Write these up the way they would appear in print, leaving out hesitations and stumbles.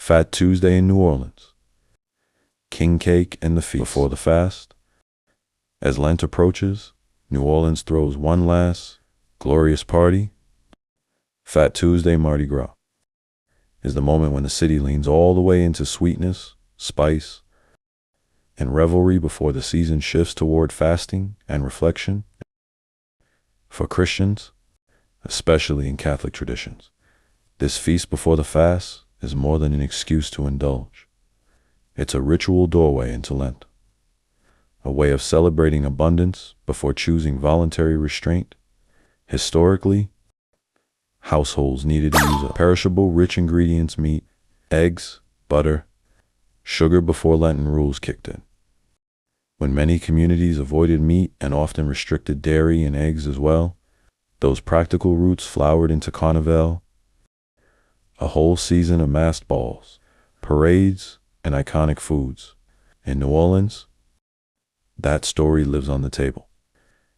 Fat Tuesday in New Orleans. King cake and the feast. Before the fast, as Lent approaches, New Orleans throws one last glorious party. Fat Tuesday Mardi Gras is the moment when the city leans all the way into sweetness, spice, and revelry before the season shifts toward fasting and reflection. For Christians, especially in Catholic traditions, this feast before the fast is more than an excuse to indulge. It's a ritual doorway into Lent, a way of celebrating abundance before choosing voluntary restraint. Historically, households needed to use perishable rich ingredients, meat, eggs, butter, sugar before Lenten rules kicked in. When many communities avoided meat and often restricted dairy and eggs as well, those practical roots flowered into Carnival, a whole season of masked balls, parades, and iconic foods. In New Orleans, that story lives on the table,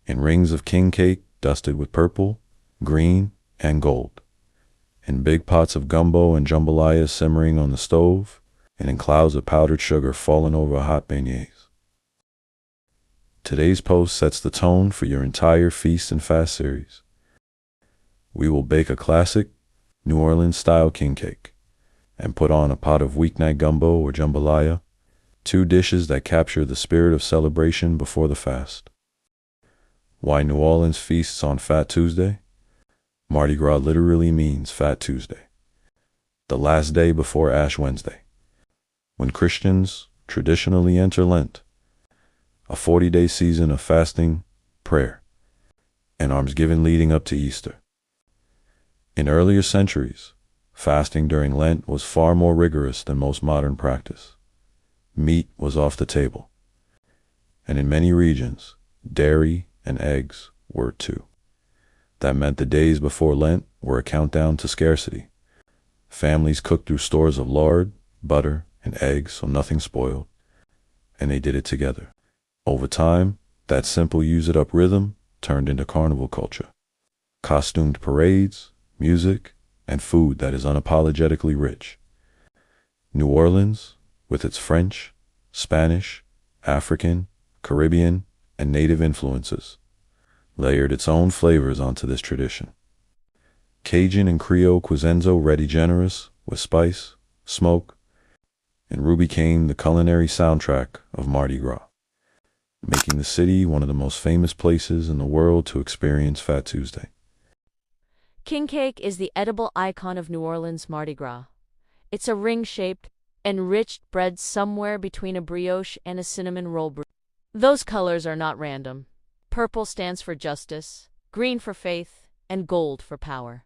in rings of king cake dusted with purple, green, and gold, in big pots of gumbo and jambalaya simmering on the stove, and in clouds of powdered sugar falling over hot beignets. Today's post sets the tone for your entire Feast and Fast series. We will bake a classic New Orleans-style king cake and put on a pot of weeknight gumbo or jambalaya, two dishes that capture the spirit of celebration before the fast. Why New Orleans feasts on Fat Tuesday? Mardi Gras literally means Fat Tuesday, the last day before Ash Wednesday, when Christians traditionally enter Lent, a 40-day season of fasting, prayer, and almsgiving leading up to Easter. In earlier centuries, fasting during Lent was far more rigorous than most modern practice. Meat was off the table, and in many regions, dairy and eggs were too. That meant the days before Lent were a countdown to scarcity. Families cooked through stores of lard, butter, and eggs so nothing spoiled, and they did it together. Over time, that simple use-it-up rhythm turned into carnival culture. Costumed parades, music, and food that is unapologetically rich. New Orleans, with its French, Spanish, African, Caribbean, and native influences, layered its own flavors onto this tradition. Cajun and Creole cuisines ready generous with spice, smoke, and roux became the culinary soundtrack of Mardi Gras, making the city one of the most famous places in the world to experience Fat Tuesday. King cake is the edible icon of New Orleans Mardi Gras. It's a ring-shaped, enriched bread somewhere between a brioche and a cinnamon roll. Those colors are not random. Purple stands for justice, green for faith, and gold for power.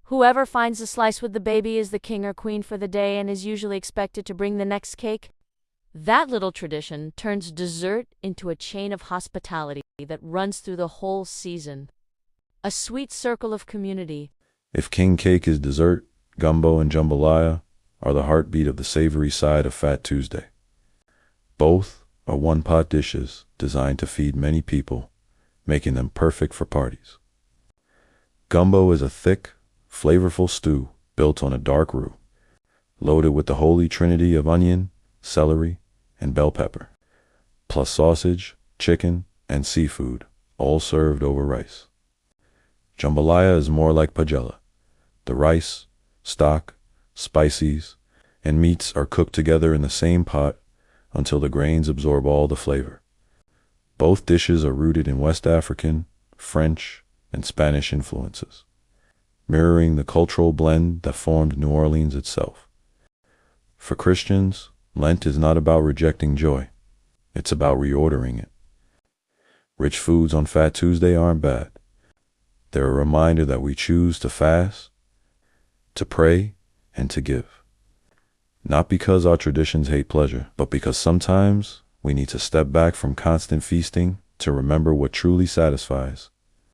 Whoever finds a slice with the baby is the king or queen for the day and is usually expected to bring the next cake. That little tradition turns dessert into a chain of hospitality that runs through the whole season. A sweet circle of community. If king cake is dessert, gumbo and jambalaya are the heartbeat of the savory side of Fat Tuesday. Both are one-pot dishes designed to feed many people, making them perfect for parties. Gumbo is a thick, flavorful stew built on a dark roux, loaded with the holy trinity of onion, celery, and bell pepper, plus sausage, chicken, and seafood, all served over rice. Jambalaya is more like pajella. The rice, stock, spices, and meats are cooked together in the same pot until the grains absorb all the flavor. Both dishes are rooted in West African, French, and Spanish influences, mirroring the cultural blend that formed New Orleans itself. For Christians, Lent is not about rejecting joy. It's about reordering it. Rich foods on Fat Tuesday aren't bad. They're a reminder that we choose to fast, to pray, and to give. Not because our traditions hate pleasure, but because sometimes we need to step back from constant feasting to remember what truly satisfies.